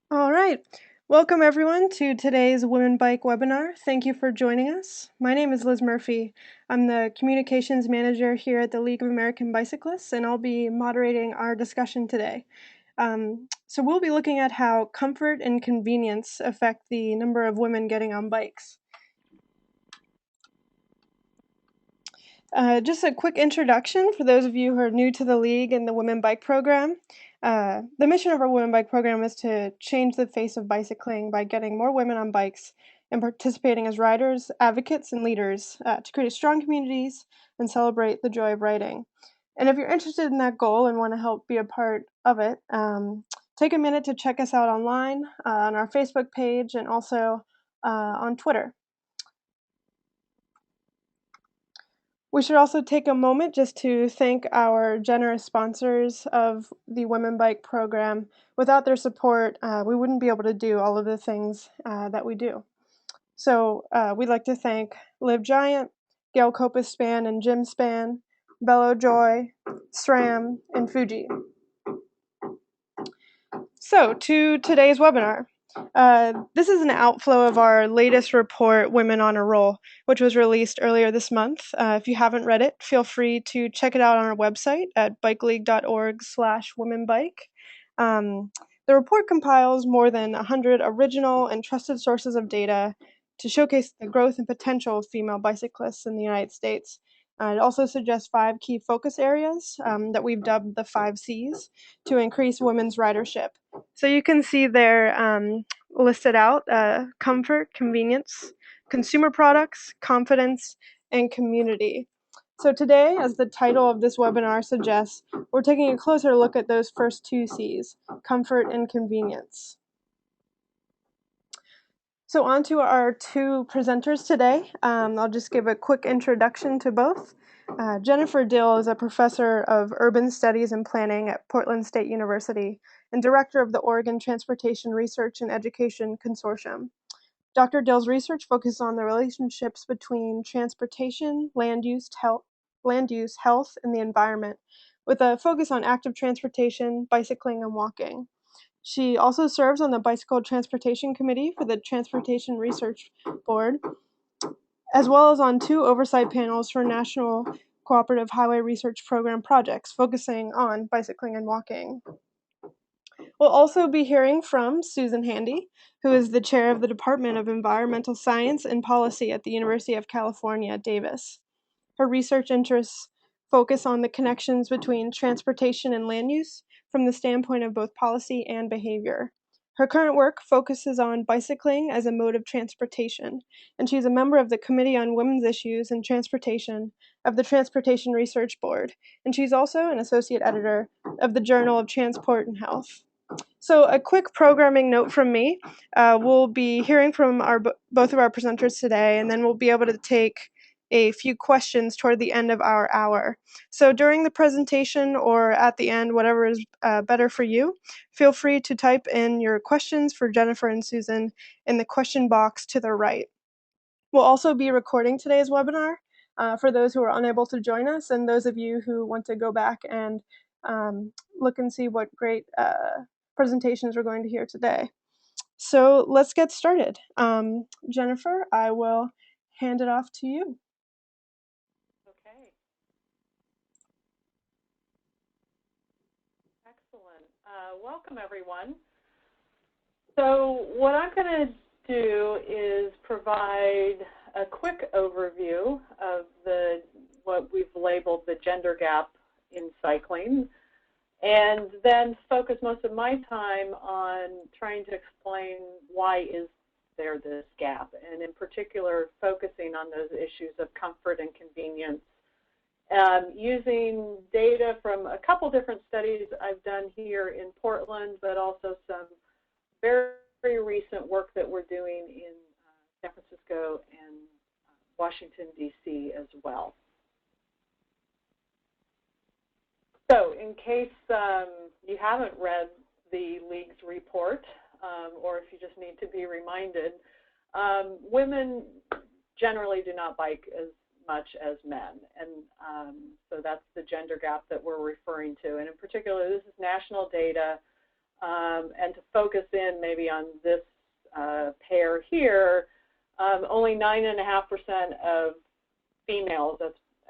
All right. Welcome everyone to today's Women Bike webinar. Thank you for joining us. My name is Liz Murphy. I'm the Communications Manager here at the League of American Bicyclists, and I'll be moderating our discussion today. So we'll be looking at how comfort and convenience affect the number of women getting on bikes. Just a quick introduction for those of you who are new to the League and the Women Bike Program. The mission of our Women Bike Program is to change the face of bicycling by getting more women on bikes and participating as riders, advocates, and leaders to create strong communities and celebrate the joy of riding. And if you're interested in that goal and want to help be a part of it, take a minute to check us out online on our Facebook page and also on Twitter. We should also take a moment just to thank our generous sponsors of the Women Bike program. Without their support, we wouldn't be able to do all of the things that we do. So we'd like to thank Live Giant, Gail Copus Span and Jim Span, Bello Joy, SRAM, and Fuji. So to today's webinar. This is an outflow of our latest report, Women on a Roll, which was released earlier this month. If you haven't read it, feel free to check it out on our website at bikeleague.org/womenbike. The report compiles more than 100 original and trusted sources of data to showcase the growth and potential of female bicyclists in the United States. It also suggests 5 key focus areas that we've dubbed the 5 C's to increase women's ridership. So you can see there listed out comfort, convenience, consumer products, confidence, and community. So today, as the title of this webinar suggests, we're taking a closer look at those first 2 C's, comfort and convenience. So on to our 2 presenters today. I'll just give a quick introduction to both. Jennifer Dill is a professor of urban studies and planning at Portland State University and director of the Oregon Transportation Research and Education Consortium. Dr. Dill's research focuses on the relationships between transportation, land use, health, and the environment, with a focus on active transportation, bicycling, and walking. She also serves on the Bicycle Transportation Committee for the Transportation Research Board, as well as on 2 oversight panels for National Cooperative Highway Research Program projects focusing on bicycling and walking. We'll also be hearing from Susan Handy, who is the chair of the Department of Environmental Science and Policy at the University of California, Davis. Her research interests focus on the connections between transportation and land use from the standpoint of both policy and behavior. Her current work focuses on bicycling as a mode of transportation, and she's a member of the Committee on Women's Issues and Transportation of the Transportation Research Board, and she's also an associate editor of the Journal of Transport and Health. So a quick programming note from me. We'll be hearing from both of our presenters today, and then we'll be able to take a few questions toward the end of our hour. So during the presentation or at the end, whatever is better for you, feel free to type in your questions for Jennifer and Susan in the question box to the right. We'll also be recording today's webinar for those who are unable to join us and those of you who want to go back and look and see what great presentations we're going to hear today. So let's get started. Jennifer, I will hand it off to you. Okay. Excellent. Welcome, everyone. So what I'm going to do is provide a quick overview of what we've labeled the gender gap in cycling, and then focus most of my time on trying to explain why is there this gap, and in particular focusing on those issues of comfort and convenience, using data from a couple different studies I've done here in Portland, but also some very, very recent work that we're doing in San Francisco and Washington, D.C. as well. So in case you haven't read the League's report, or if you just need to be reminded, women generally do not bike as much as men, and so that's the gender gap that we're referring to. And in particular, this is national data and to focus in maybe on this pair here, only 9.5% of females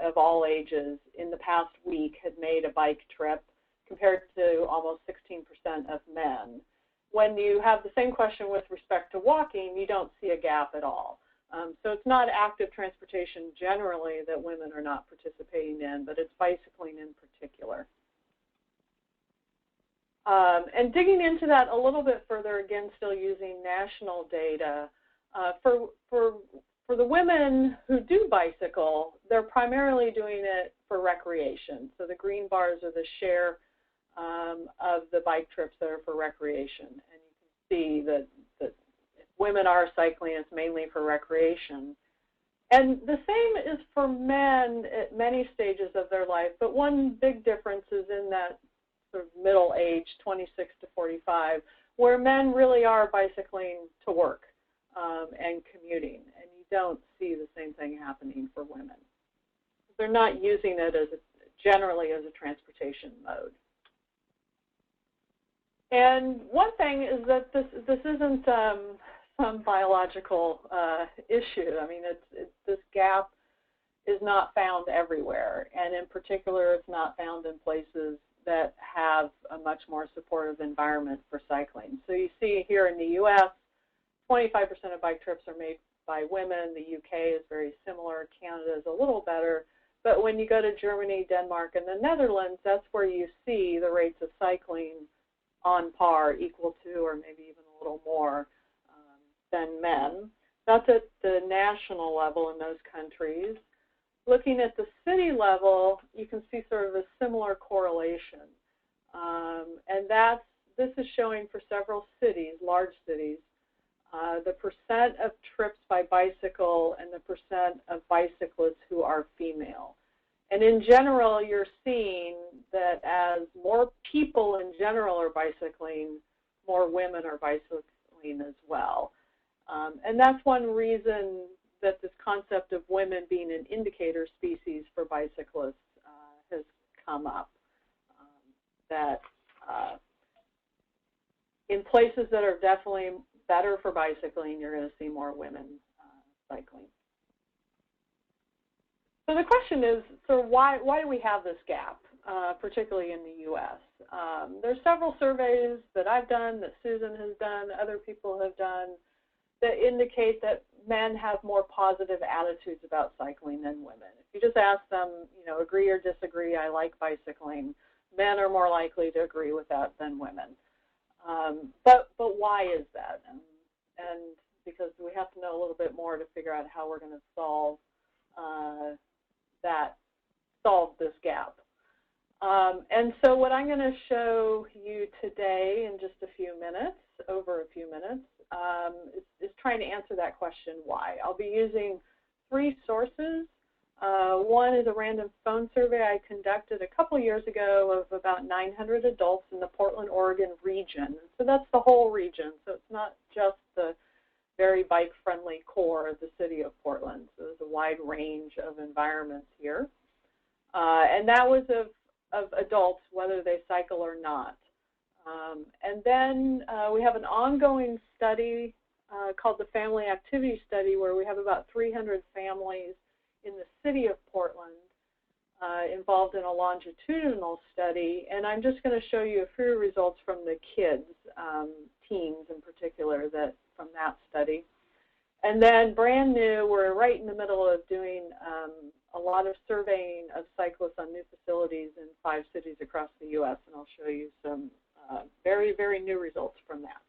of all ages in the past week had made a bike trip, compared to almost 16% of men. When you have the same question with respect to walking, you don't see a gap at all. So it's not active transportation generally that women are not participating in, but it's bicycling in particular. And digging into that a little bit further, again, still using national data, for the women who do bicycle, they're primarily doing it for recreation. So the green bars are the share of the bike trips that are for recreation. And you can see that if women are cycling, it's mainly for recreation. And the same is for men at many stages of their life, but one big difference is in that sort of middle age, 26 to 45, where men really are bicycling to work and commuting, and you don't see the same thing happening for women. They're not using it as generally as a transportation mode. And one thing is that this isn't some biological issue. I mean, this gap is not found everywhere, and in particular, it's not found in places that have a much more supportive environment for cycling. So you see here in the U.S., 25% of bike trips are made by women. The UK is very similar. Canada is a little better. But when you go to Germany, Denmark, and the Netherlands, that's where you see the rates of cycling on par, equal to, or maybe even a little more than men. That's at the national level in those countries. Looking at the city level, you can see sort of a similar correlation. And this is showing for several cities, large cities, the percent of trips by bicycle and the percent of bicyclists who are female. And in general, you're seeing that as more people in general are bicycling, more women are bicycling as well. And that's one reason that this concept of women being an indicator species for bicyclists has come up. That in places that are definitely better for bicycling, you're going to see more women cycling. So the question is, so why do we have this gap, particularly in the U.S.? There's several surveys that I've done, that Susan has done, other people have done, that indicate that men have more positive attitudes about cycling than women. If you just ask them, you know, agree or disagree, I like bicycling, men are more likely to agree with that than women. But why is that? And because we have to know a little bit more to figure out how we're going to solve this gap. And so what I'm going to show you today in just a few minutes, over a few minutes, is trying to answer that question, why. I'll be using 3 sources. One is a random phone survey I conducted a couple years ago of about 900 adults in the Portland, Oregon region. So that's the whole region. So it's not just the very bike-friendly core of the city of Portland. So there's a wide range of environments here. And that was of adults, whether they cycle or not. And then we have an ongoing study called the Family Activity Study, where we have about 300 families in the city of Portland involved in a longitudinal study. And I'm just going to show you a few results from the kids, teens in particular, from that study. And then brand new, we're right in the middle of doing a lot of surveying of cyclists on new facilities in 5 cities across the U.S., and I'll show you some very, very new results from that.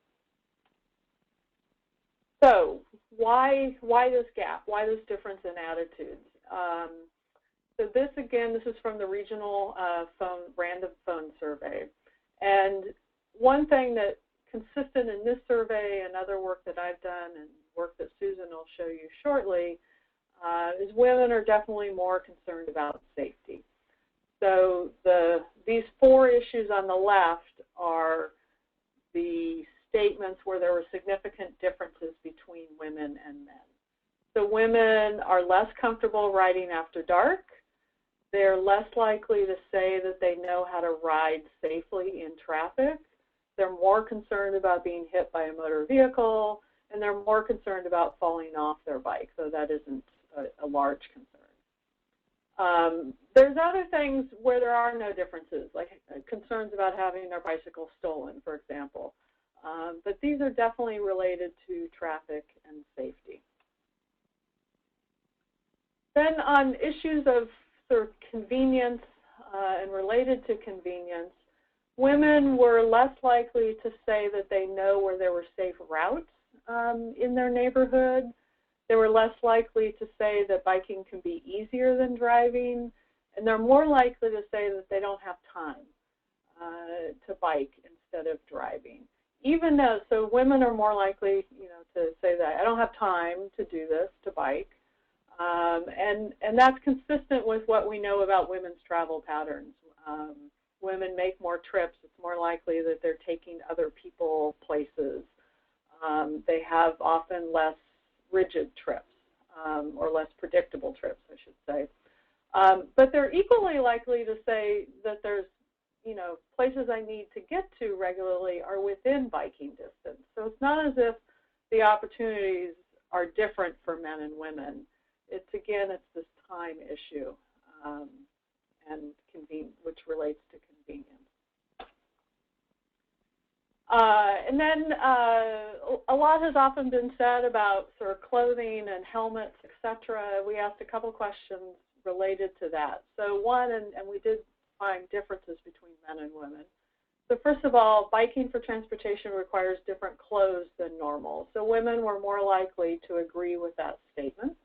So why this gap? Why this difference in attitudes? So this, again, this is from the regional random phone survey. And one thing that's consistent in this survey and other work that I've done and work that Susan will show you shortly is women are definitely more concerned about safety. So these 4 issues on the left are the statements where there were significant differences between women and men. So women are less comfortable riding after dark. They're less likely to say that they know how to ride safely in traffic. they're more concerned about being hit by a motor vehicle, and they're more concerned about falling off their bike, so that isn't a large concern. There's other things where there are no differences, like concerns about having their bicycle stolen, for example. But these are definitely related to traffic and safety. Then on issues of sort of convenience and related to convenience, women were less likely to say that they know where there were safe routes in their neighborhood. They were less likely to say that biking can be easier than driving, and they're more likely to say that they don't have time to bike instead of driving. Even though, so women are more likely, to say that I don't have time to do this, to bike, and that's consistent with what we know about women's travel patterns. Women make more trips. It's more likely that they're taking other people places. They have often less rigid trips or less predictable trips, I should say. But they're equally likely to say that there's, places I need to get to regularly are within biking distance. So it's not as if the opportunities are different for men and women. It's this time issue and which relates to convenience. And then a lot has often been said about sort of clothing and helmets, etc. We asked a couple questions related to that. So one, and we did find differences between men and women. So first of all, biking for transportation requires different clothes than normal. So women were more likely to agree with that statement.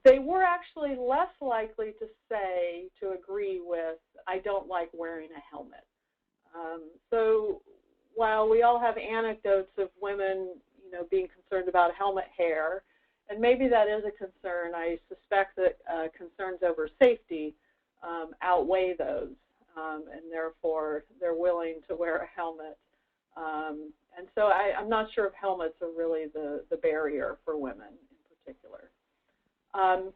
They were actually less likely to agree with, I don't like wearing a helmet. So while we all have anecdotes of women, being concerned about helmet hair, and maybe that is a concern, I suspect that concerns over safety outweigh those, and therefore they're willing to wear a helmet. And so I'm not sure if helmets are really the barrier for women in particular. On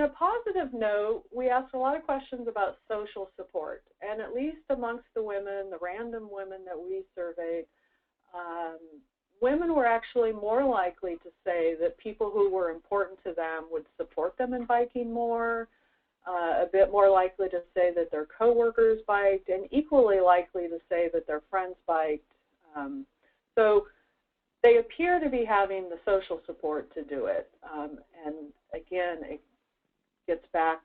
a positive note, we asked a lot of questions about social support, and at least amongst the women, the random women that we surveyed, women were actually more likely to say that people who were important to them would support them in biking more, a bit more likely to say that their coworkers biked, and equally likely to say that their friends biked. So they appear to be having the social support to do it. And again, it gets back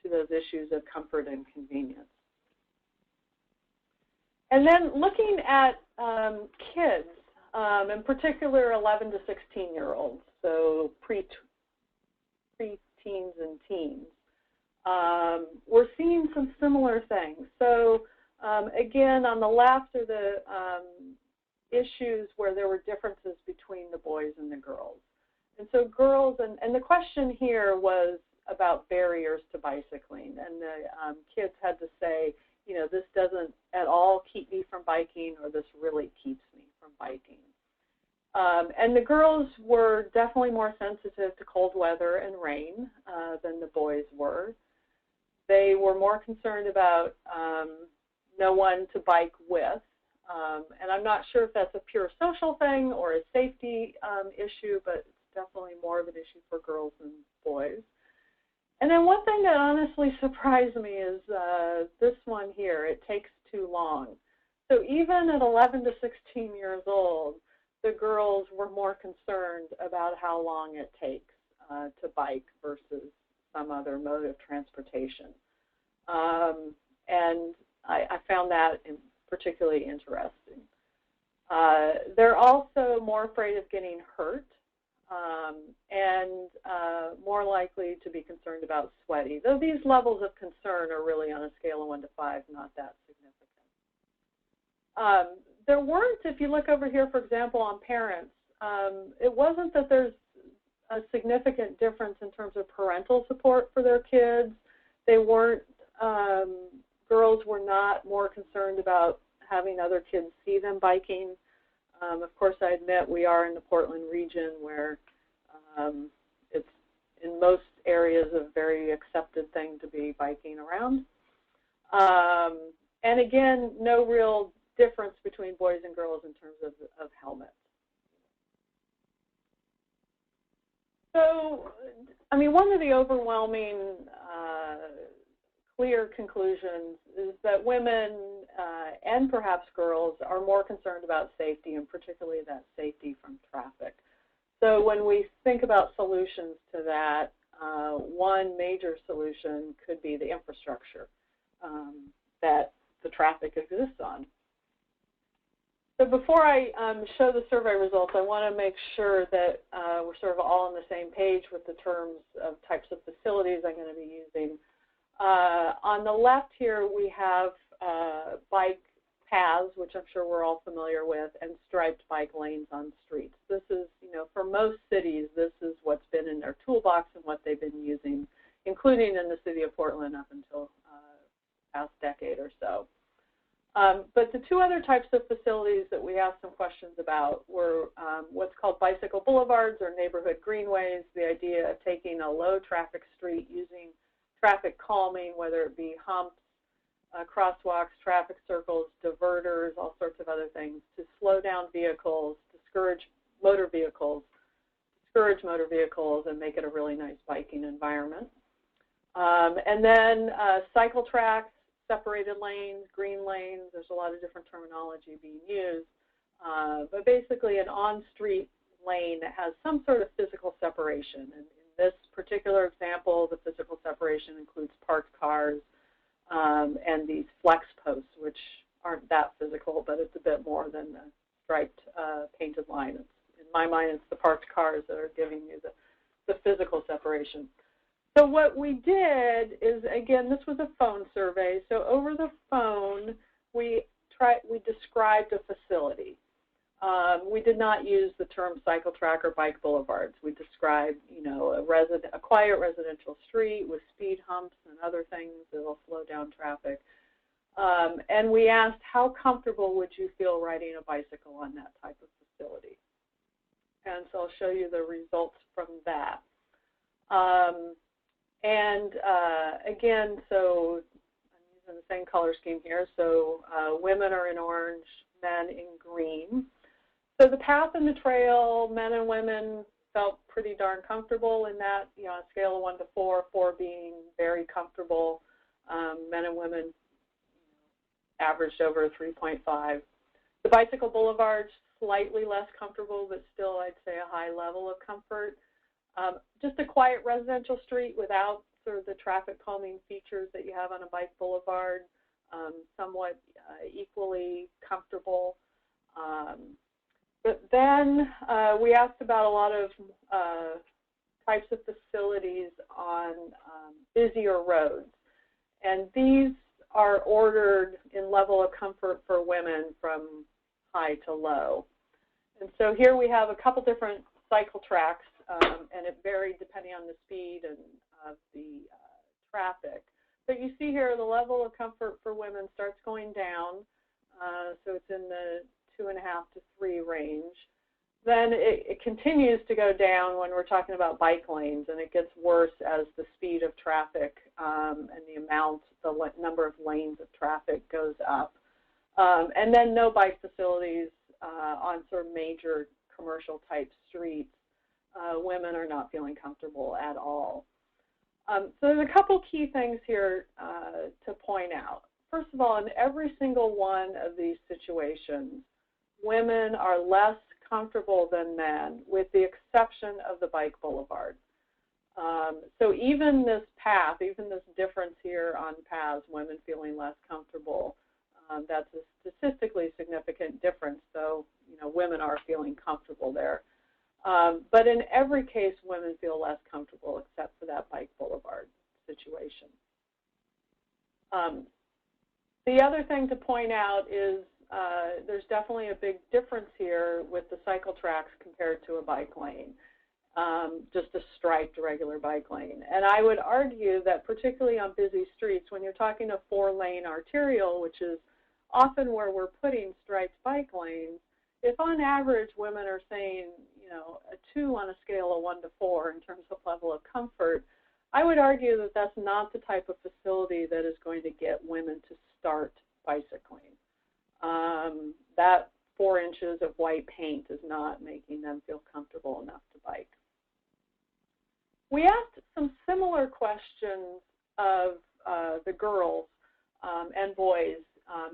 to those issues of comfort and convenience. And then looking at kids, in particular 11 to 16-year-olds, so pre-teens and teens, we're seeing some similar things. So again, on the left are the issues where there were differences between the boys and the girls. And so girls, and the question here was about barriers to bicycling, and the kids had to say, this doesn't at all keep me from biking, or this really keeps me from biking. And the girls were definitely more sensitive to cold weather and rain than the boys were. They were more concerned about no one to bike with. And I'm not sure if that's a pure social thing or a safety issue, but it's definitely more of an issue for girls than boys. And then one thing that honestly surprised me is this one here, it takes too long. So even at 11 to 16 years old, the girls were more concerned about how long it takes to bike versus some other mode of transportation. And I found that particularly interesting. They're also more afraid of getting hurt and more likely to be concerned about sweaty, though these levels of concern are really on a scale of 1 to 5, not that significant. There weren't, if you look over here, for example, on parents, it wasn't that there's a significant difference in terms of parental support for their kids. They weren't, girls were not more concerned about having other kids see them biking. Of course, I admit we are in the Portland region where it's in most areas a very accepted thing to be biking around. And again, no real difference between boys and girls in terms of helmets. So, I mean, one of the overwhelming clear conclusions is that women and perhaps girls are more concerned about safety, and particularly that safety from traffic. So when we think about solutions to that, one major solution could be the infrastructure that the traffic exists on. So before I show the survey results, I want to make sure that we're sort of all on the same page with the terms of types of facilities I'm going to be using. On the left here, we have bike paths, which I'm sure we're all familiar with, and striped bike lanes on streets. This is, you know, for most cities, this is what's been in their toolbox and what they've been using, including in the city of Portland up until past decade or so. But the two other types of facilities that we asked some questions about were what's called bicycle boulevards or neighborhood greenways, the idea of taking a low traffic street using traffic calming, whether it be humps, crosswalks, traffic circles, diverters, all sorts of other things to slow down vehicles, discourage motor vehicles, and make it a really nice biking environment. And then cycle tracks, separated lanes, green lanes, there's a lot of different terminology being used. But basically an on-street lane that has some sort of physical separation. And in this particular example, the physical separation includes parked cars and these flex posts, which aren't that physical, but it's a bit more than the striped painted line. In my mind, it's the parked cars that are giving you the physical separation. So what we did is, again, this was a phone survey. So over the phone, we described a facility. We did not use the term cycle track or bike boulevards. We described, you know, a quiet residential street with speed humps and other things that will slow down traffic. And we asked, how comfortable would you feel riding a bicycle on that type of facility? And so I'll show you the results from that. Again, so I'm using the same color scheme here. So women are in orange, men in green. So the path and the trail, men and women felt pretty darn comfortable in that, you know, on a scale of 1 to 4, 4 being very comfortable. Men and women averaged over 3.5. The bicycle boulevards, slightly less comfortable, but still I'd say a high level of comfort. Just a quiet residential street without sort of the traffic calming features that you have on a bike boulevard, somewhat equally comfortable. But then we asked about a lot of types of facilities on busier roads. And these are ordered in level of comfort for women from high to low. And so here we have a couple different cycle tracks, and it varied depending on the speed and of the traffic. But you see here the level of comfort for women starts going down, so it's in the 2.5 to 3 range. Then it continues to go down when we're talking about bike lanes, and it gets worse as the speed of traffic and the number of lanes of traffic goes up. And then no bike facilities on sort of major commercial type streets. Women are not feeling comfortable at all. So there's a couple key things here to point out. First of all, in every single one of these situations, women are less comfortable than men, with the exception of the bike boulevard. So even this path, even this difference here on paths, women feeling less comfortable, that's a statistically significant difference. So, you know, women are feeling comfortable there. But in every case, women feel less comfortable except for that bike boulevard situation. The other thing to point out is there's definitely a big difference here with the cycle tracks compared to a bike lane, just a striped regular bike lane. And I would argue that particularly on busy streets, when you're talking a 4-lane arterial, which is often where we're putting striped bike lanes, if on average women are saying, you know, a 2 on a scale of 1 to 4 in terms of level of comfort, I would argue that that's not the type of facility that is going to get women to start bicycling. that 4 inches of white paint is not making them feel comfortable enough to bike. We asked some similar questions of the girls and boys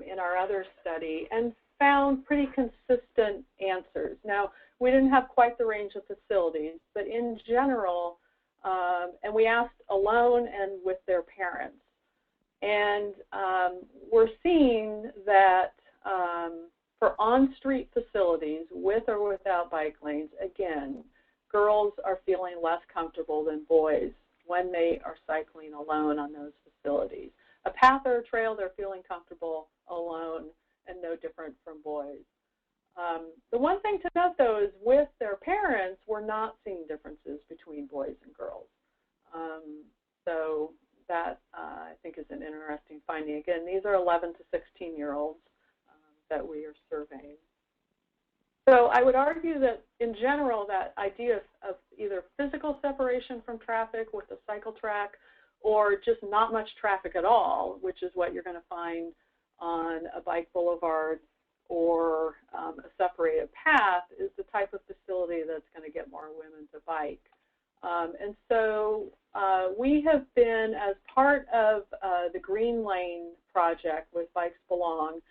in our other study and found pretty consistent answers. Now, we didn't have quite the range of facilities, but in general, and we asked alone and with their parents. And we're seeing that for on-street facilities, with or without bike lanes, again, girls are feeling less comfortable than boys when they are cycling alone on those facilities. A path or a trail, they're feeling comfortable alone and no different from boys. The one thing to note, though, is with their parents, we're not seeing differences between boys and girls. So that, I think, is an interesting finding. Again, these are 11 to 16-year-olds that we are surveying. So I would argue that, in general, that idea of either physical separation from traffic with a cycle track or just not much traffic at all, which is what you're going to find on a bike boulevard or a separated path, is the type of facility that's going to get more women to bike. And so we have been, as part of the Green Lane project with Bikes Belong,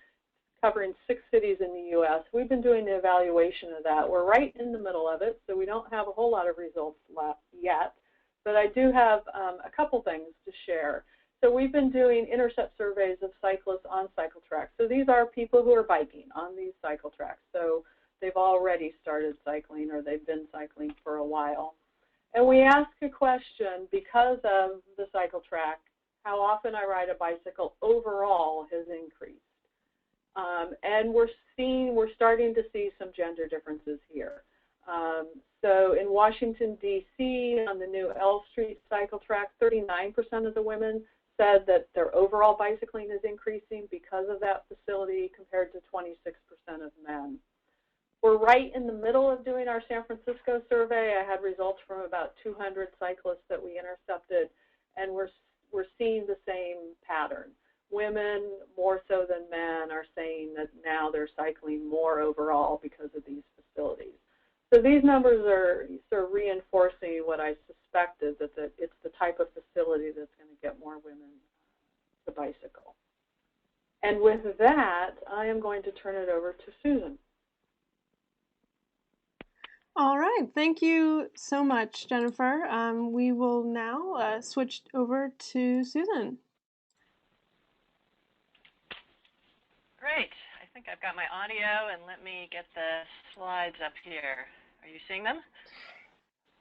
covering 6 cities in the U.S. We've been doing the evaluation of that. We're right in the middle of it, so we don't have a whole lot of results left yet. But I do have a couple things to share. So we've been doing intercept surveys of cyclists on cycle tracks. So these are people who are biking on these cycle tracks. So they've already started cycling or they've been cycling for a while. And we ask a question, because of the cycle track, how often I ride a bicycle overall has increased. And we're starting to see some gender differences here. So in Washington, D.C., on the new L Street cycle track, 39% of the women said that their overall bicycling is increasing because of that facility, compared to 26% of men. We're right in the middle of doing our San Francisco survey. I had results from about 200 cyclists that we intercepted, and we're seeing the same pattern. Women, more so than men, are saying that now they're cycling more overall because of these facilities. So these numbers are sort of reinforcing what I suspected, that it's the type of facility that's going to get more women to bicycle. And with that, I am going to turn it over to Susan. All right, thank you so much, Jennifer. We will now switch over to Susan. Great. I think I've got my audio, and let me get the slides up here. Are you seeing them?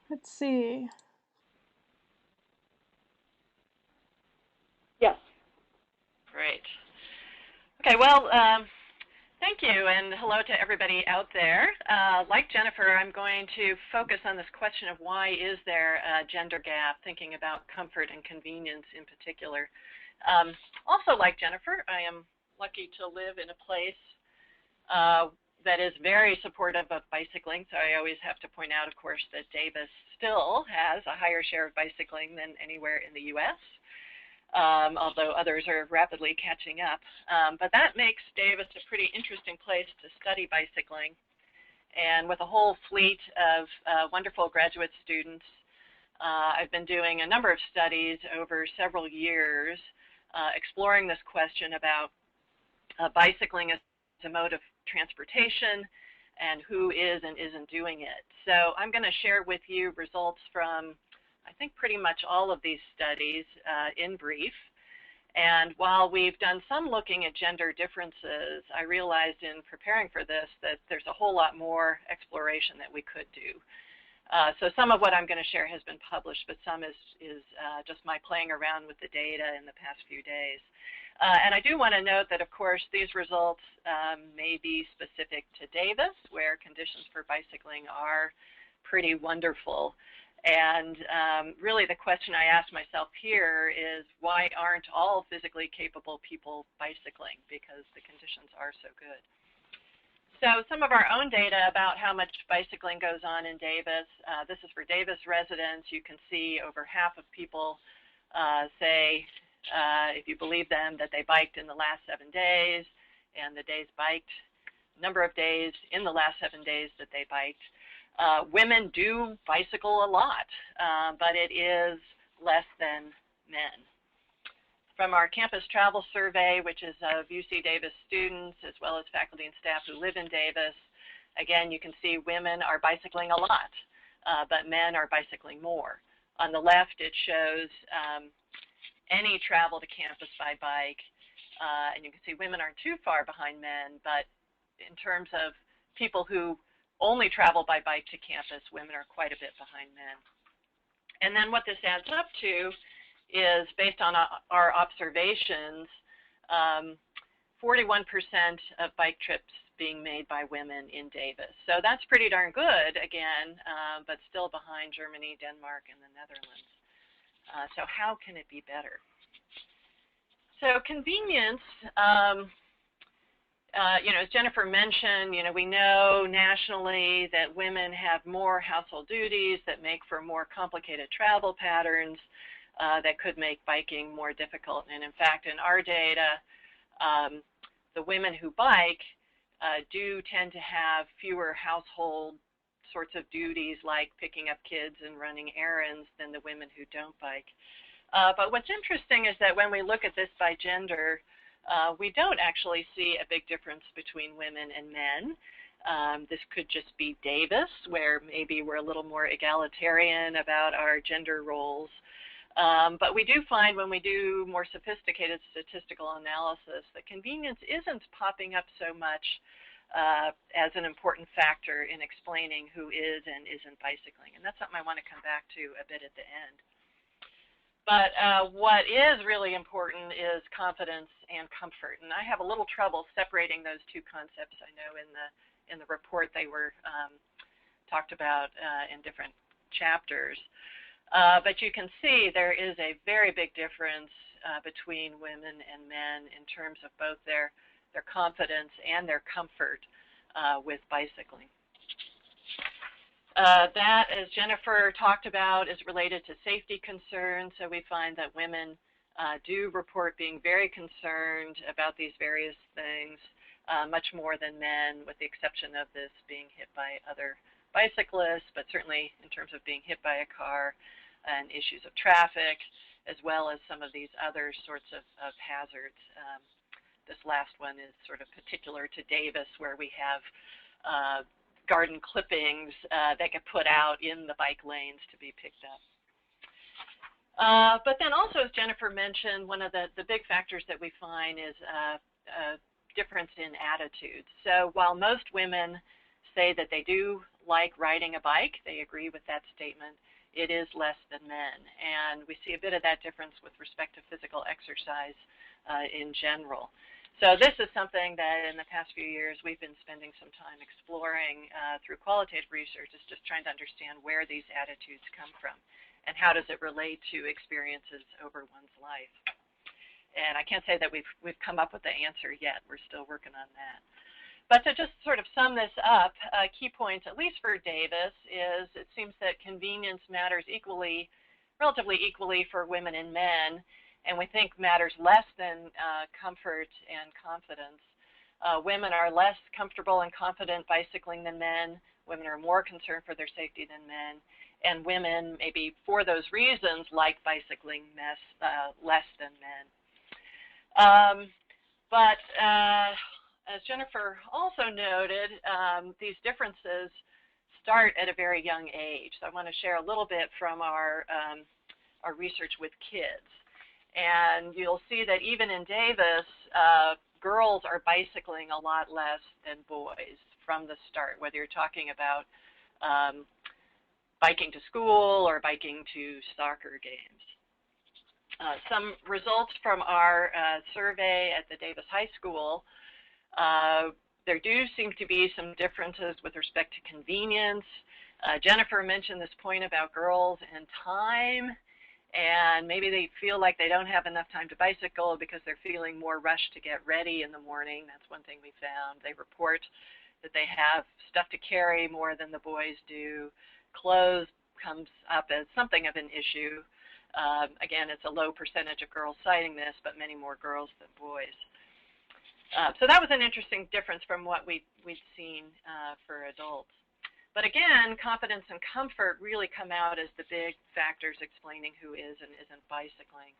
Let's see. Yes. Great. Okay, well, thank you, and hello to everybody out there. Like Jennifer, I'm going to focus on this question of why is there a gender gap, thinking about comfort and convenience in particular. Also, like Jennifer, I am lucky to live in a place that is very supportive of bicycling. So I always have to point out, of course, that Davis still has a higher share of bicycling than anywhere in the U.S., although others are rapidly catching up. But that makes Davis a pretty interesting place to study bicycling. And with a whole fleet of wonderful graduate students, I've been doing a number of studies over several years exploring this question about bicycling as a mode of transportation and who is and isn't doing it. So I'm going to share with you results from, I think, pretty much all of these studies in brief. And while we've done some looking at gender differences, I realized in preparing for this that there's a whole lot more exploration that we could do. So some of what I'm going to share has been published, but some is just my playing around with the data in the past few days. And I do want to note that, of course, these results may be specific to Davis, where conditions for bicycling are pretty wonderful. And really the question I ask myself here is, why aren't all physically capable people bicycling? Because the conditions are so good. So some of our own data about how much bicycling goes on in Davis. This is for Davis residents. You can see over half of people say, if you believe them, that they biked in the last 7 days. and the days biked, number of days in the last 7 days that they biked. Women do bicycle a lot, but it is less than men. From our campus travel survey, which is of UC Davis students as well as faculty and staff who live in Davis, again, you can see women are bicycling a lot, but men are bicycling more. On the left, it shows any travel to campus by bike, and you can see women aren't too far behind men, but in terms of people who only travel by bike to campus, women are quite a bit behind men. And then what this adds up to is, based on our observations, 41% of bike trips being made by women in Davis. So that's pretty darn good, again, but still behind Germany, Denmark, and the Netherlands. So how can it be better? So convenience, as Jennifer mentioned, we know nationally that women have more household duties that make for more complicated travel patterns that could make biking more difficult. And in fact, in our data, the women who bike do tend to have fewer household sorts of duties like picking up kids and running errands than the women who don't bike. But what's interesting is that when we look at this by gender, we don't actually see a big difference between women and men. This could just be Davis, where maybe we're a little more egalitarian about our gender roles. But we do find when we do more sophisticated statistical analysis that convenience isn't popping up so much as an important factor in explaining who is and isn't bicycling. And that's something I want to come back to a bit at the end. But what is really important is confidence and comfort. And I have a little trouble separating those two concepts. I know in the report they were talked about in different chapters. But you can see there is a very big difference between women and men in terms of both their confidence and their comfort with bicycling. That, as Jennifer talked about, is related to safety concerns. So we find that women do report being very concerned about these various things, much more than men, with the exception of this being hit by other bicyclists, but certainly in terms of being hit by a car and issues of traffic, as well as some of these other sorts of hazards. This last one is sort of particular to Davis, where we have garden clippings that get put out in the bike lanes to be picked up. But then also, as Jennifer mentioned, one of the big factors that we find is a difference in attitudes. So while most women say that they do like riding a bike, they agree with that statement, it is less than men. And we see a bit of that difference with respect to physical exercise in general. So this is something that in the past few years we've been spending some time exploring through qualitative research, is just trying to understand where these attitudes come from and how does it relate to experiences over one's life. And I can't say that we've come up with the answer yet. We're still working on that. But to just sort of sum this up, key points, at least for Davis, is it seems that convenience matters relatively equally for women and men, and we think matters less than comfort and confidence. Women are less comfortable and confident bicycling than men. Women are more concerned for their safety than men. And women, maybe for those reasons, like bicycling less than men. But as Jennifer also noted, these differences start at a very young age. So I want to share a little bit from our research with kids. And you'll see that even in Davis, girls are bicycling a lot less than boys from the start, whether you're talking about biking to school or biking to soccer games. Some results from our survey at the Davis High School, there do seem to be some differences with respect to convenience. Jennifer mentioned this point about girls and time, and maybe they feel like they don't have enough time to bicycle because they're feeling more rushed to get ready in the morning. That's one thing we found. They report that they have stuff to carry more than the boys do. Clothes comes up as something of an issue. Again, it's a low percentage of girls citing this, but many more girls than boys. So that was an interesting difference from what we'd seen for adults. But again, confidence and comfort really come out as the big factors explaining who is and isn't bicycling.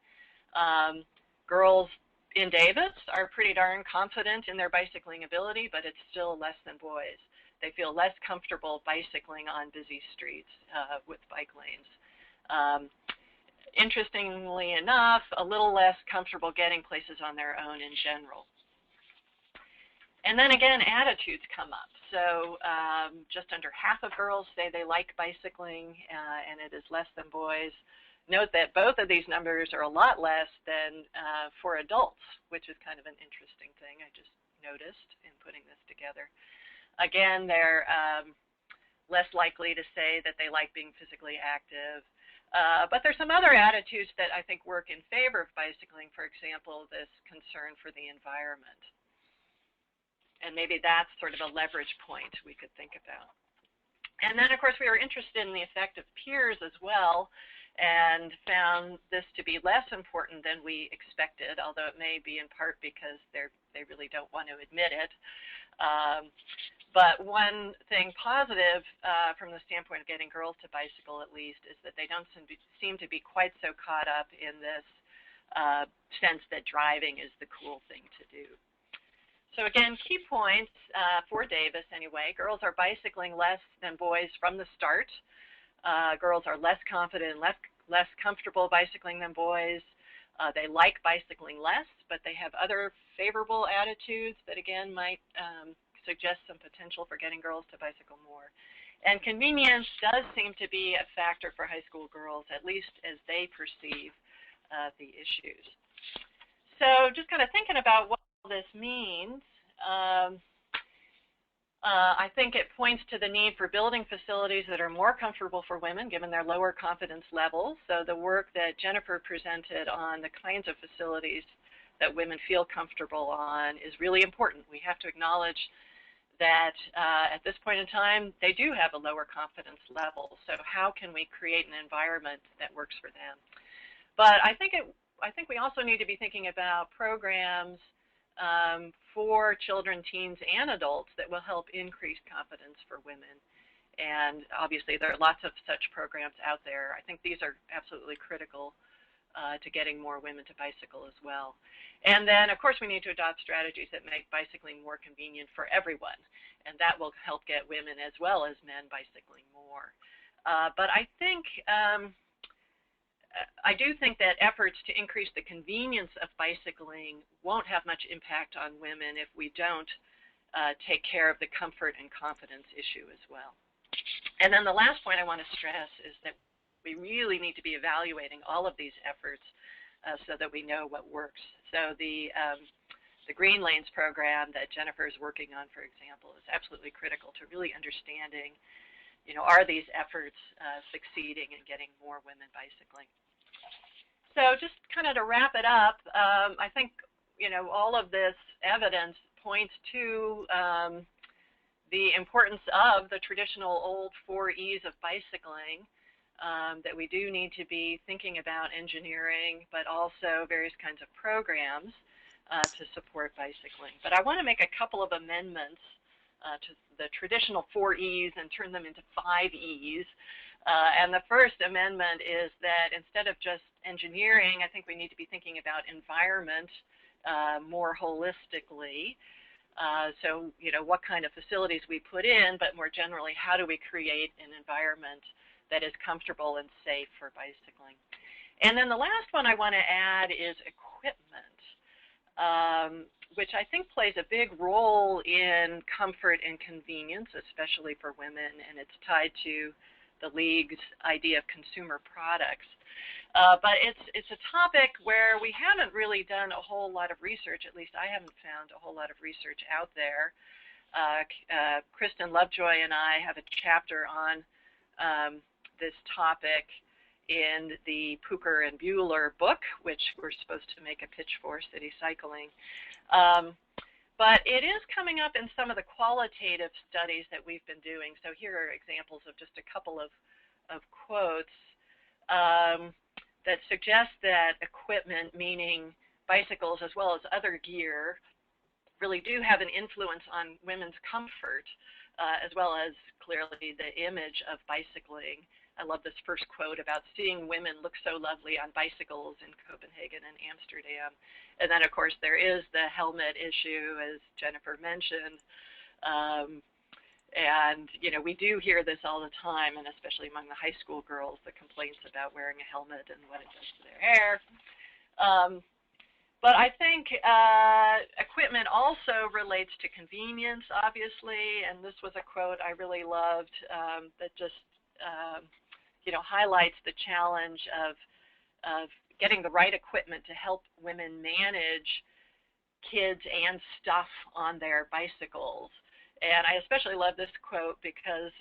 Girls in Davis are pretty darn confident in their bicycling ability, but it's still less than boys. They feel less comfortable bicycling on busy streets with bike lanes. Interestingly enough, a little less comfortable getting places on their own in general. And then again, attitudes come up. So just under half of girls say they like bicycling, and it is less than boys. Note that both of these numbers are a lot less than for adults, which is kind of an interesting thing I just noticed in putting this together. Again, they're less likely to say that they like being physically active. But there's some other attitudes that I think work in favor of bicycling. For example, this concern for the environment. And maybe that's sort of a leverage point we could think about. And then, of course, we were interested in the effect of peers as well, and found this to be less important than we expected, although it may be in part because they really don't want to admit it. But one thing positive from the standpoint of getting girls to bicycle, at least, is that they don't seem to be quite so caught up in this sense that driving is the cool thing to do. So again, key points for Davis anyway. Girls are bicycling less than boys from the start. Girls are less confident and less comfortable bicycling than boys. They like bicycling less, but they have other favorable attitudes that again might suggest some potential for getting girls to bicycle more. And convenience does seem to be a factor for high school girls, at least as they perceive the issues. So just kind of thinking about what this means, I think it points to the need for building facilities that are more comfortable for women given their lower confidence levels. So the work that Jennifer presented on the kinds of facilities that women feel comfortable on is really important. We have to acknowledge that at this point in time, they do have a lower confidence level. So how can we create an environment that works for them? But I think we also need to be thinking about programs for children, teens, and adults that will help increase confidence for women. And obviously, there are lots of such programs out there. I think these are absolutely critical to getting more women to bicycle as well. And then, of course, we need to adopt strategies that make bicycling more convenient for everyone. And that will help get women as well as men bicycling more. But I think I do think that efforts to increase the convenience of bicycling won't have much impact on women if we don't take care of the comfort and confidence issue as well. And then the last point I want to stress is that we really need to be evaluating all of these efforts so that we know what works. So the Green Lanes program that Jennifer is working on, for example, is absolutely critical to really understanding, are these efforts succeeding in getting more women bicycling? So just kind of to wrap it up, I think, all of this evidence points to the importance of the traditional old 4 E's of bicycling, that we do need to be thinking about engineering, but also various kinds of programs to support bicycling. But I want to make a couple of amendments to the traditional 4 E's and turn them into 5 E's. And the first amendment is that instead of just engineering, I think we need to be thinking about environment more holistically. So, what kind of facilities we put in, but more generally, how do we create an environment that is comfortable and safe for bicycling? And then the last one I want to add is equipment, which I think plays a big role in comfort and convenience, especially for women, and it's tied to the League's idea of consumer products. But it's a topic where we haven't really done a whole lot of research, at least I haven't found a whole lot of research out there. Kristen Lovejoy and I have a chapter on this topic in the Pucher and Buehler book, which we're supposed to make a pitch for, City Cycling. But it is coming up in some of the qualitative studies that we've been doing. So here are examples of just a couple of quotes that suggest that equipment, meaning bicycles as well as other gear, really do have an influence on women's comfort, as well as clearly the image of bicycling. I love this first quote about seeing women look so lovely on bicycles in Copenhagen and Amsterdam. And then, of course, there is the helmet issue, as Jennifer mentioned. And, you know, we do hear this all the time, and especially among the high school girls, the complaints about wearing a helmet and what it does to their hair. But I think equipment also relates to convenience, obviously, and this was a quote I really loved that just, you know, highlights the challenge of getting the right equipment to help women manage kids and stuff on their bicycles. And I especially love this quote because,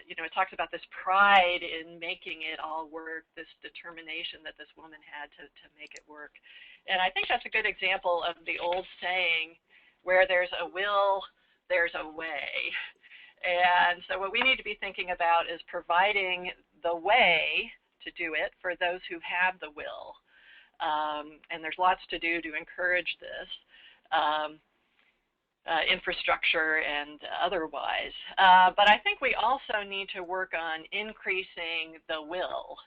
you know, it talks about this pride in making it all work, this determination that this woman had to make it work. And I think that's a good example of the old saying, where there's a will, there's a way. And so what we need to be thinking about is providing the way to do it for those who have the will. And there's lots to do to encourage this, infrastructure and otherwise. But I think we also need to work on increasing the will.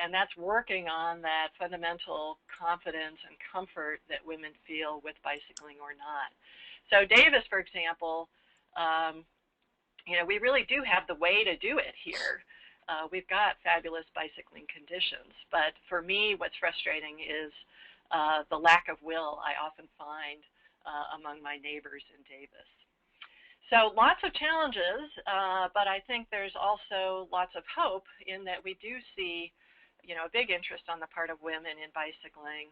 And that's working on that fundamental confidence and comfort that women feel with bicycling or not. So Davis, for example, you know, we really do have the way to do it here. We've got fabulous bicycling conditions, but for me, what's frustrating is the lack of will I often find among my neighbors in Davis. So lots of challenges, but I think there's also lots of hope in that we do see, you know, a big interest on the part of women in bicycling.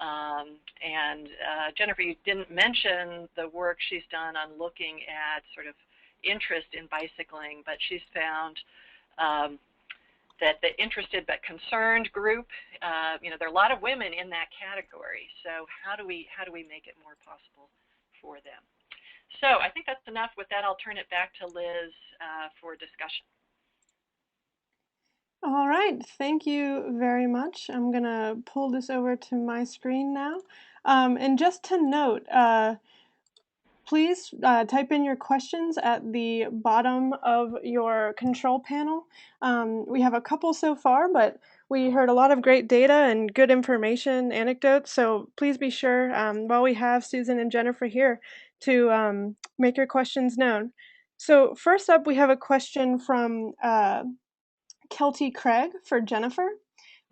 And Jennifer, you didn't mention the work she's done on looking at sort of interest in bicycling, but she's found that the interested but concerned group, you know, there are a lot of women in that category. So how do we make it more possible for them? So I think that's enough. With that, I'll turn it back to Liz for discussion. All right, thank you very much. I'm gonna pull this over to my screen now. And just to note, please type in your questions at the bottom of your control panel. We have a couple so far, but we heard a lot of great data and good information, anecdotes, so please be sure, while we have Susan and Jennifer here, to make your questions known. So first up, we have a question from Kelty Craig for Jennifer.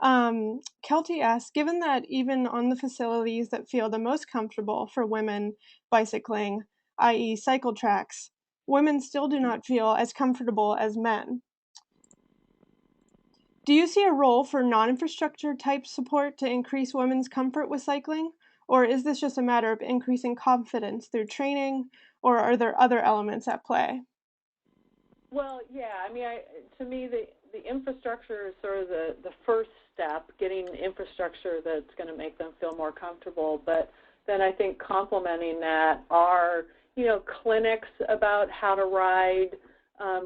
Kelty asks, given that even on the facilities that feel the most comfortable for women bicycling, i.e. cycle tracks, women still do not feel as comfortable as men. Do you see a role for non-infrastructure type support to increase women's comfort with cycling? Or is this just a matter of increasing confidence through training, or are there other elements at play? Well, yeah, I mean, to me, the infrastructure is sort of the first step, getting infrastructure that's going to make them feel more comfortable. But then I think complementing that are, you know, clinics about how to ride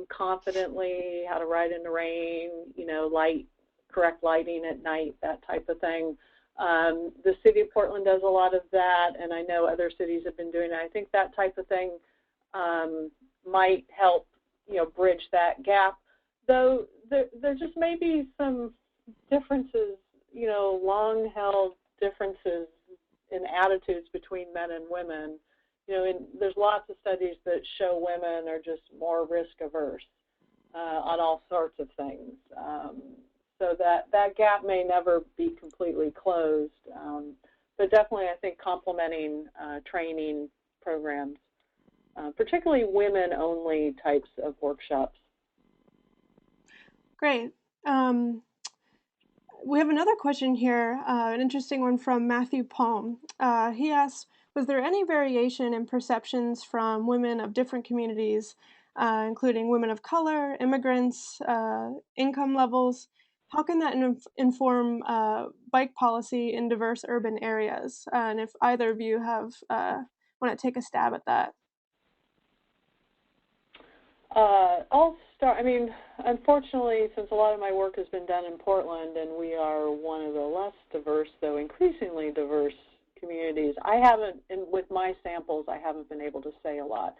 confidently, how to ride in the rain, you know, correct lighting at night, that type of thing. The city of Portland does a lot of that, and I know other cities have been doing it. I think that type of thing might help, you know, bridge that gap. Though there just may be some differences, you know, long-held differences in attitudes between men and women. You know, there's lots of studies that show women are just more risk-averse on all sorts of things. So that gap may never be completely closed. But definitely, I think complementing training programs, particularly women-only types of workshops. Great. We have another question here, an interesting one from Matthew Palm. He asks, was there any variation in perceptions from women of different communities, including women of color, immigrants, income levels? How can that inform bike policy in diverse urban areas? And if either of you have want to take a stab at that. I'll start. I mean, unfortunately, since a lot of my work has been done in Portland, and we are one of the less diverse, though increasingly diverse communities. I haven't, with my samples, I haven't been able to say a lot.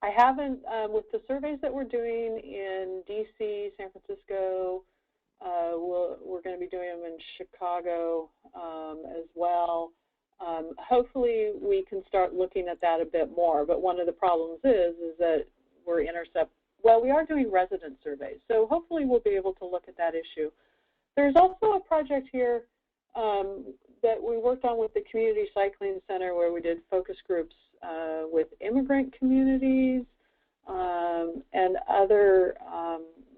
I haven't, with the surveys that we're doing in DC, San Francisco, we're going to be doing them in Chicago as well. Hopefully we can start looking at that a bit more, but one of the problems is that we're well, we are doing resident surveys, so hopefully we'll be able to look at that issue. There's also a project here that we worked on with the Community Cycling Center where we did focus groups with immigrant communities and other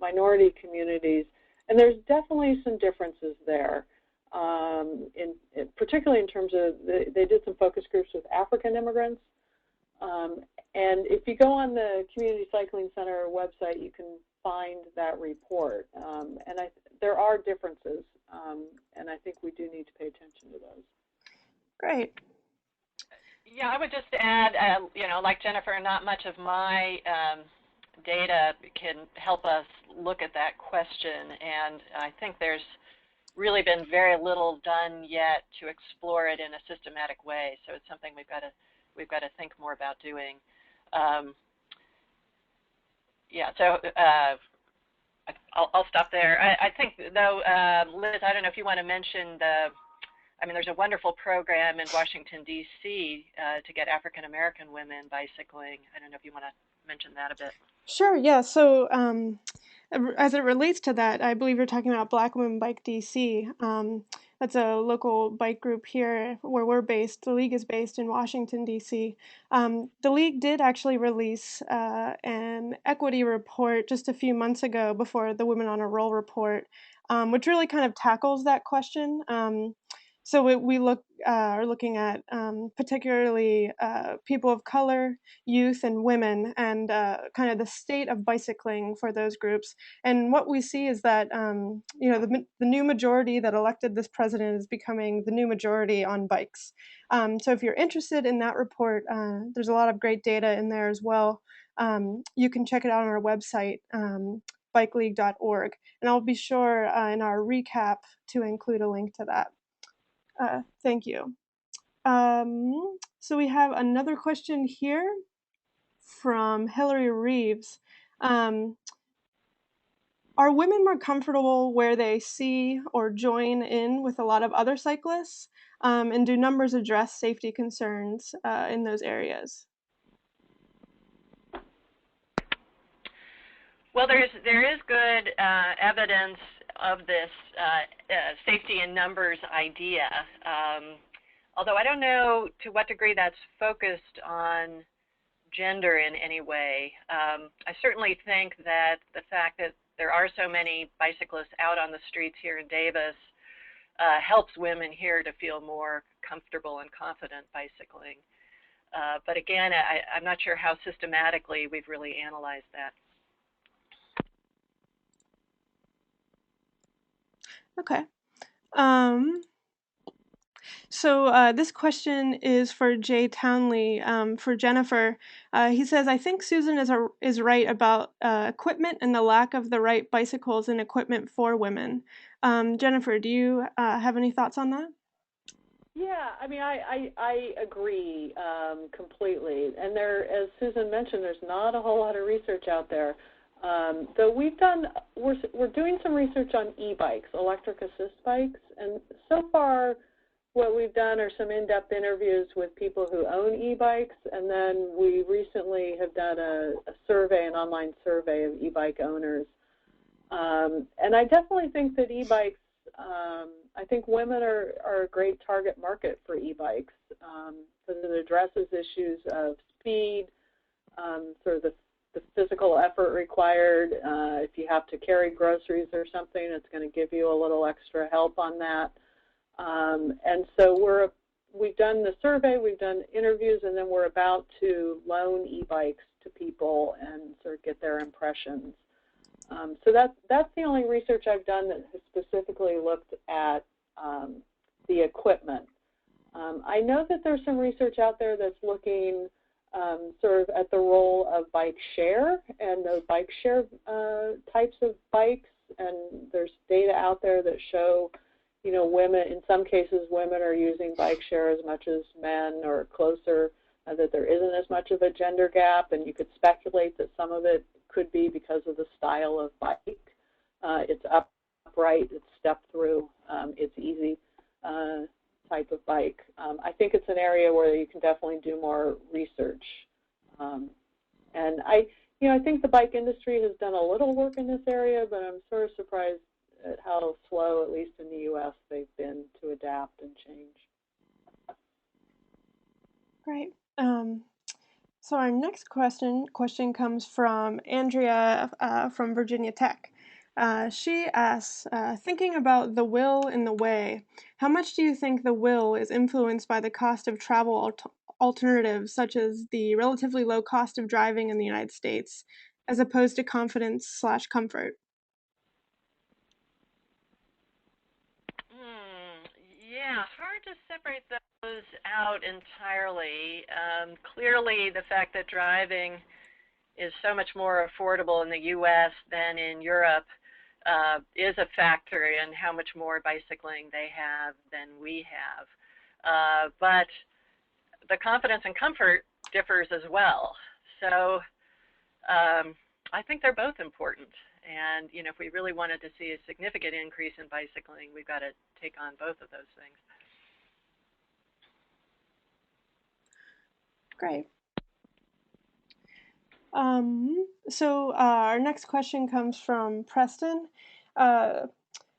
minority communities. And there's definitely some differences there, particularly in terms of, they did some focus groups with African immigrants. And if you go on the Community Cycling Center website, you can find that report. And there are differences, and I think we do need to pay attention to those. Great. Yeah, I would just add, you know, like Jennifer, not much of my data can help us look at that question, and I think there's really been very little done yet to explore it in a systematic way. So it's something we've got to think more about doing. Yeah, so I'll stop there. I think, though, Liz, I don't know if you want to mention I mean, there's a wonderful program in Washington, D.C. To get African-American women bicycling. I don't know if you want to mention that a bit. Sure, yeah. So as it relates to that, I believe you're talking about Black Women Bike DC. That's a local bike group here where we're based. The League is based in Washington, D.C. The League did actually release an equity report just a few months ago before the Women on a Roll report, which really kind of tackles that question. So we are looking at particularly people of color, youth, and women, and kind of the state of bicycling for those groups. And what we see is that you know, the new majority that elected this president is becoming the new majority on bikes. So if you're interested in that report, there's a lot of great data in there as well. You can check it out on our website, bikeleague.org, and I'll be sure in our recap to include a link to that. Thank you. So we have another question here from Hillary Reeves. Are women more comfortable where they see or join in with a lot of other cyclists? And do numbers address safety concerns in those areas? Well, there is good evidence of this safety in numbers idea, although I don't know to what degree that's focused on gender in any way. I certainly think that the fact that there are so many bicyclists out on the streets here in Davis helps women here to feel more comfortable and confident bicycling. But again, I'm not sure how systematically we've really analyzed that. Okay. So this question is for Jay Townley, for Jennifer. He says, I think Susan is right about equipment and the lack of the right bicycles and equipment for women. Jennifer, do you have any thoughts on that? Yeah, I mean, I agree completely. And there, as Susan mentioned, there's not a whole lot of research out there. So we're doing some research on e-bikes, electric assist bikes, and so far what we've done are some in-depth interviews with people who own e-bikes, and then we recently have done a survey, an online survey of e-bike owners. And I definitely think that e-bikes, I think women are a great target market for e-bikes because it addresses issues of speed, sort of the physical effort required. If you have to carry groceries or something, it's going to give you a little extra help on that. And so we've done the survey, we've done interviews, and then we're about to loan e-bikes to people and sort of get their impressions. So that's the only research I've done that has specifically looked at the equipment. I know that there's some research out there that's looking sort of at the role of bike share and the bike share types of bikes, and there's data out there that show women, in some cases, women are using bike share as much as men or closer, that there isn't as much of a gender gap, and you could speculate that some of it could be because of the style of bike. It's upright, it's step-through, it's easy type of bike. I think it's an area where you can definitely do more research. And I think the bike industry has done a little work in this area, but I'm sort of surprised at how slow, at least in the U.S., they've been to adapt and change. Great. So our next question comes from Andrea from Virginia Tech. She asks, thinking about the will in the way, how much do you think the will is influenced by the cost of travel alternatives, such as the relatively low cost of driving in the United States, as opposed to confidence/comfort? Yeah, hard to separate those out entirely. Clearly, the fact that driving is so much more affordable in the U.S. than in Europe is a factor in how much more bicycling they have than we have. But the confidence and comfort differs as well. So I think they're both important. And, if we really wanted to see a significant increase in bicycling, we've got to take on both of those things. Great. So our next question comes from Preston.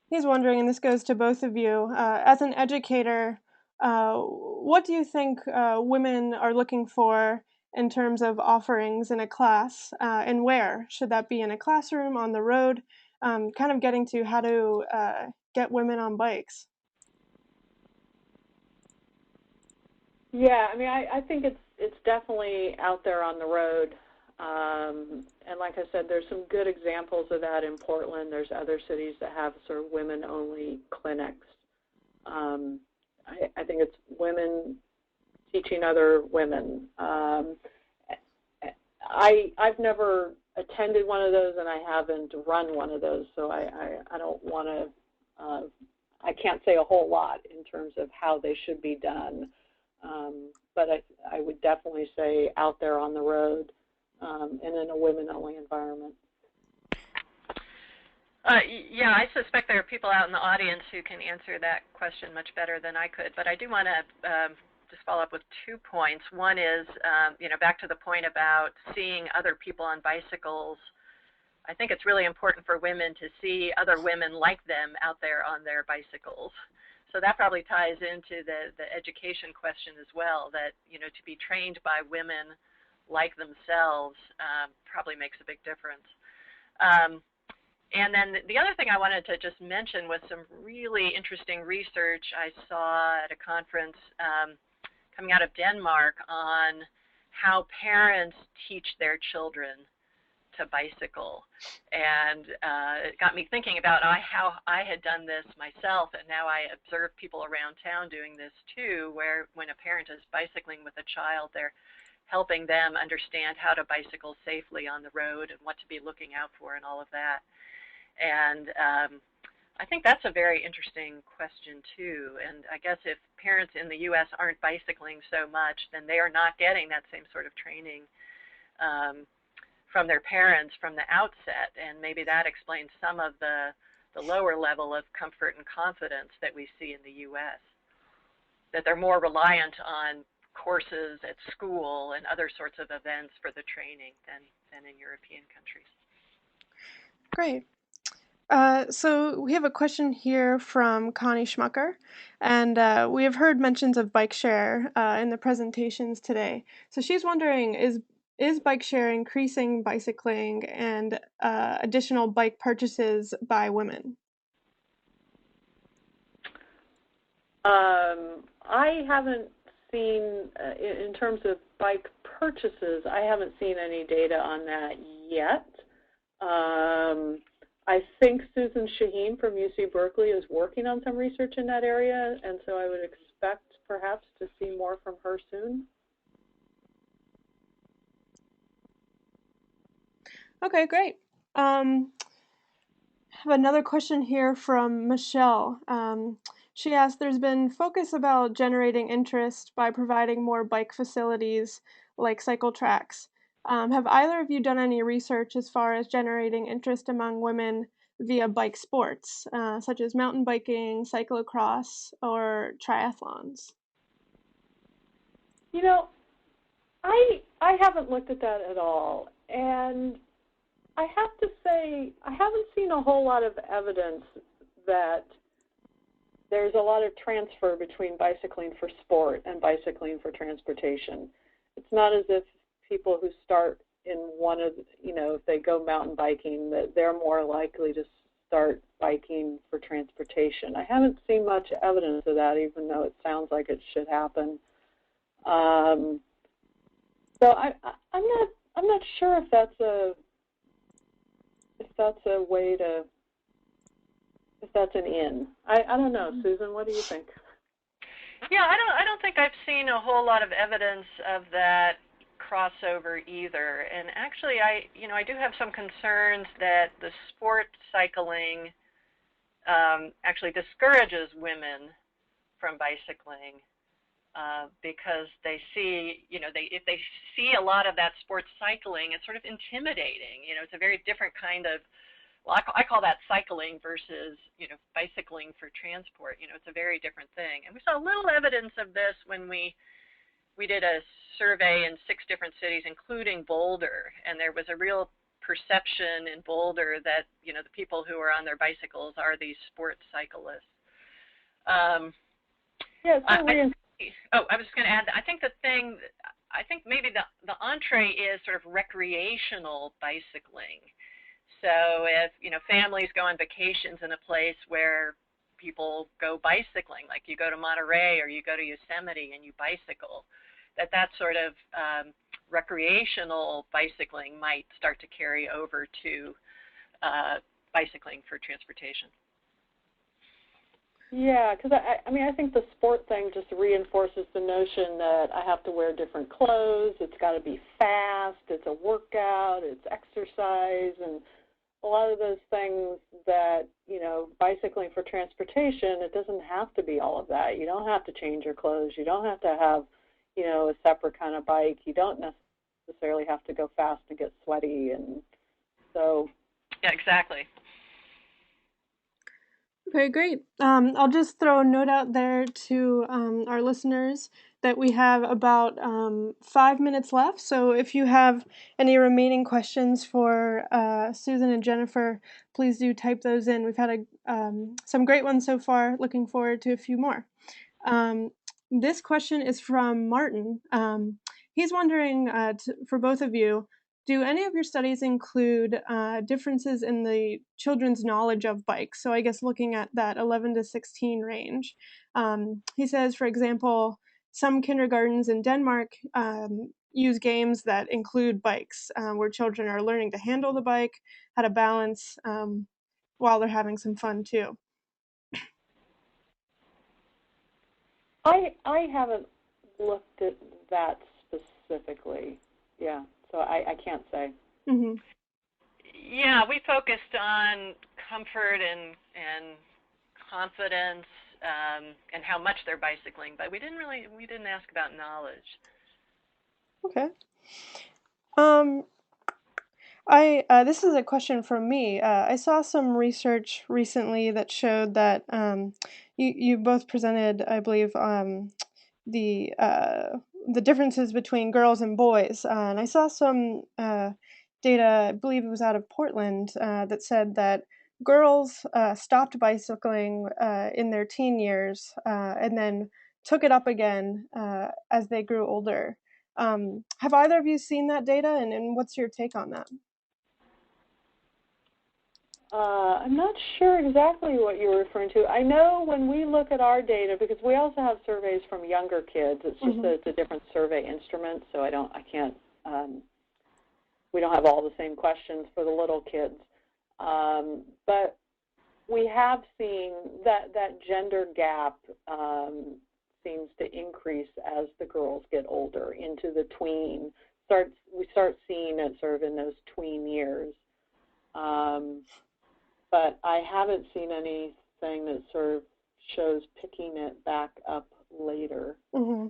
He's wondering, and this goes to both of you, as an educator, what do you think women are looking for in terms of offerings in a class, and where? Should that be in a classroom, on the road? Kind of getting to how to get women on bikes. Yeah, I think it's definitely out there on the road. And like I said, there's some good examples of that in Portland. There's other cities that have sort of women-only clinics. I think it's women teaching other women. I've never attended one of those, and I haven't run one of those, so I don't want to, I can't say a whole lot in terms of how they should be done. But I would definitely say out there on the road, and in a women-only environment. Yeah, I suspect there are people out in the audience who can answer that question much better than I could, but I do want to just follow up with 2 points. One is, back to the point about seeing other people on bicycles. I think it's really important for women to see other women like them out there on their bicycles. So that probably ties into the education question as well, that, to be trained by women like themselves probably makes a big difference. And then the other thing I wanted to just mention was some really interesting research I saw at a conference coming out of Denmark on how parents teach their children to bicycle. And it got me thinking about how I had done this myself, and now I observe people around town doing this too, where when a parent is bicycling with a child, they're helping them understand how to bicycle safely on the road and what to be looking out for and all of that. And I think that's a very interesting question too. And I guess if parents in the U.S. aren't bicycling so much, then they are not getting that same sort of training from their parents from the outset, and maybe that explains some of the lower level of comfort and confidence that we see in the U.S., that they're more reliant on courses at school and other sorts of events for the training than in European countries. Great. So we have a question here from Connie Schmucker, and we have heard mentions of bike share in the presentations today. So she's wondering, is bike share increasing bicycling and additional bike purchases by women? I haven't seen, in terms of bike purchases, I haven't seen any data on that yet. I think Susan Shaheen from UC Berkeley is working on some research in that area, and so I would expect perhaps to see more from her soon. Okay, great. have another question here from Michelle. She asked, there's been focus about generating interest by providing more bike facilities like cycle tracks. Have either of you done any research as far as generating interest among women via bike sports, such as mountain biking, cyclocross, or triathlons? You know, I haven't looked at that at all, and I have to say I haven't seen a whole lot of evidence that there's a lot of transfer between bicycling for sport and bicycling for transportation. It's not as if people who start in one of, if they go mountain biking, that they're more likely to start biking for transportation. I haven't seen much evidence of that, even though it sounds like it should happen. So I'm not sure if that's a way to, if that's an in. I don't know, Susan. What do you think? Yeah, I don't think I've seen a whole lot of evidence of that crossover either. And actually, I do have some concerns that the sport cycling actually discourages women from bicycling. Because they see, if they see a lot of that sports cycling, it's sort of intimidating. It's a very different kind of, well, I call that cycling versus, bicycling for transport. It's a very different thing. And we saw a little evidence of this when we did a survey in 6 different cities, including Boulder, and there was a real perception in Boulder that, the people who are on their bicycles are these sports cyclists. Yeah, I was just going to add that I think maybe the entree is sort of recreational bicycling. So if, families go on vacations in a place where people go bicycling, like you go to Monterey or you go to Yosemite and you bicycle, that sort of recreational bicycling might start to carry over to bicycling for transportation. Yeah, because I think the sport thing just reinforces the notion that I have to wear different clothes, it's got to be fast, it's a workout, it's exercise, and a lot of those things that, bicycling for transportation, it doesn't have to be all of that. You don't have to change your clothes. You don't have to have, a separate kind of bike. You don't necessarily have to go fast and get sweaty. And so. Yeah, exactly. Okay, great. I'll just throw a note out there to our listeners that we have about 5 minutes left. So if you have any remaining questions for Susan and Jennifer, please do type those in. We've had some great ones so far. Looking forward to a few more. This question is from Martin. He's wondering, for both of you, do any of your studies include differences in the children's knowledge of bikes? So I guess looking at that 11 to 16 range. He says, for example, some kindergartens in Denmark use games that include bikes, where children are learning to handle the bike, how to balance, while they're having some fun too. I haven't looked at that specifically. Yeah. So I can't say. Mm-hmm. Yeah, we focused on comfort and confidence and how much they're bicycling, but we didn't ask about knowledge. Okay. This is a question from me. I saw some research recently that showed that you both presented, I believe, the differences between girls and boys, and I saw some data. I believe it was out of Portland that said that girls stopped bicycling in their teen years and then took it up again as they grew older. Have either of you seen that data, and what's your take on that? I'm not sure exactly what you're referring to. I know when we look at our data, because we also have surveys from younger kids, it's just that it's a different survey instrument, so we don't have all the same questions for the little kids. But we have seen that gender gap seems to increase as the girls get older into the tween. We start seeing it sort of in those tween years. but I haven't seen anything that sort of shows picking it back up later. Mm-hmm.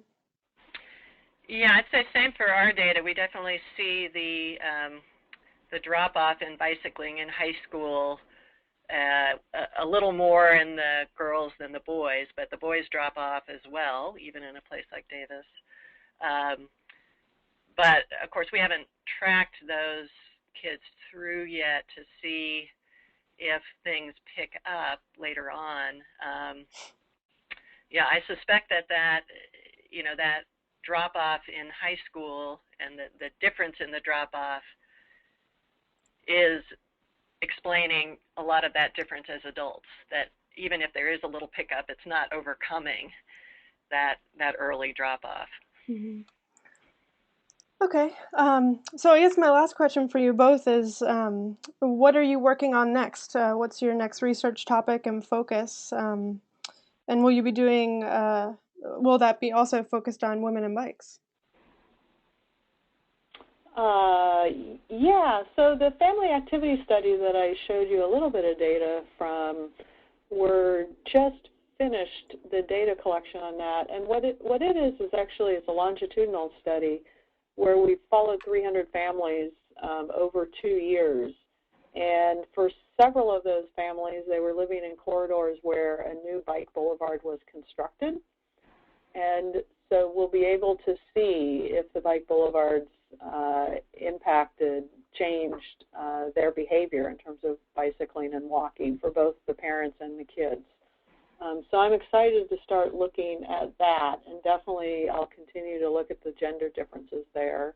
Yeah, I'd say same for our data. We definitely see the drop-off in bicycling in high school a little more in the girls than the boys, but the boys drop off as well, even in a place like Davis. But, of course, we haven't tracked those kids through yet to see if things pick up later on. Yeah, I suspect that drop-off in high school and the difference in the drop-off is explaining a lot of that difference as adults, that even if there is a little pickup, it's not overcoming that early drop-off. Mm-hmm. Okay, so I guess my last question for you both is, what are you working on next? What's your next research topic and focus? And will you be doing, will that be also focused on women and bikes? Yeah, so the family activity study that I showed you a little bit of data from, we're just finished the data collection on that. And what it is actually it's a longitudinal study where we followed 300 families over 2 years. And for several of those families, they were living in corridors where a new bike boulevard was constructed. And so we'll be able to see if the bike boulevards changed their behavior in terms of bicycling and walking for both the parents and the kids. So I'm excited to start looking at that, and definitely I'll continue to look at the gender differences there.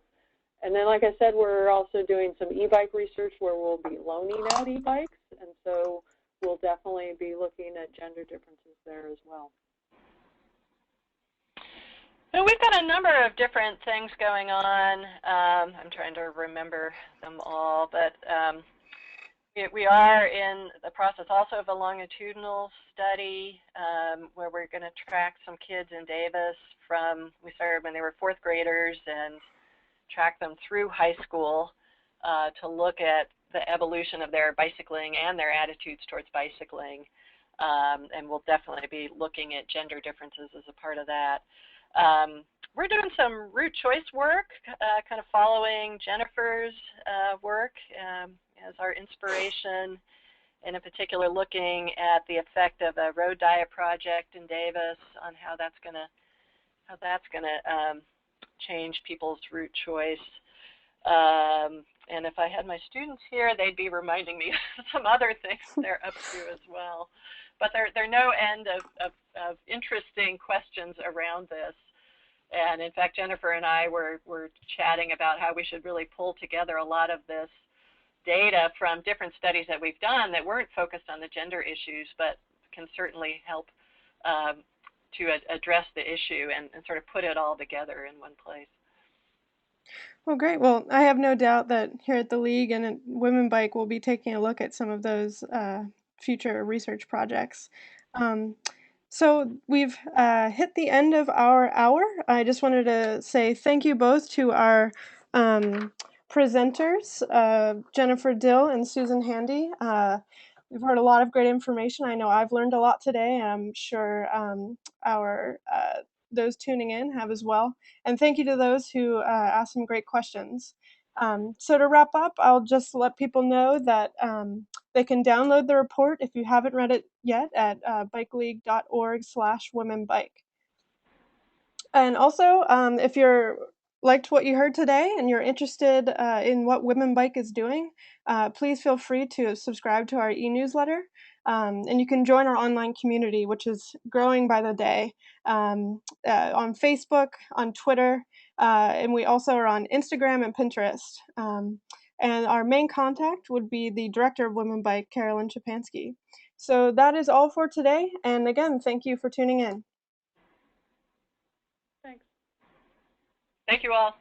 And then, like I said, we're also doing some e-bike research where we'll be loaning out e-bikes, and so we'll definitely be looking at gender differences there as well. So we've got a number of different things going on. I'm trying to remember them all, but we are in the process also of a longitudinal study where we're going to track some kids in Davis we started when they were 4th graders and track them through high school to look at the evolution of their bicycling and their attitudes towards bicycling. And we'll definitely be looking at gender differences as a part of that. We're doing some route choice work, kind of following Jennifer's work as our inspiration, and in particular looking at the effect of a road diet project in Davis on how that's going to change people's route choice. And if I had my students here, they'd be reminding me of some other things they're up to as well. But there are no end of interesting questions around this. And in fact, Jennifer and I were chatting about how we should really pull together a lot of this data from different studies that we've done that weren't focused on the gender issues, but can certainly help to address the issue and sort of put it all together in one place. Well, great. Well, I have no doubt that here at the League and at Women Bike, we'll be taking a look at some of those future research projects. So we've hit the end of our hour. I just wanted to say thank you both to our presenters, Jennifer Dill and Susan Handy. We've heard a lot of great information. I know I've learned a lot today, and I'm sure those tuning in have as well. And thank you to those who asked some great questions. So to wrap up, I'll just let people know that they can download the report if you haven't read it yet at bikeleague.org/womenbike. And also, if you're liked what you heard today and you're interested in what Women Bike is doing, please feel free to subscribe to our e-newsletter. And you can join our online community, which is growing by the day, on Facebook, on Twitter, and we also are on Instagram and Pinterest. And our main contact would be the director of Women Bike, Carolyn Chapansky. So that is all for today. And again, thank you for tuning in. Thanks. Thank you all.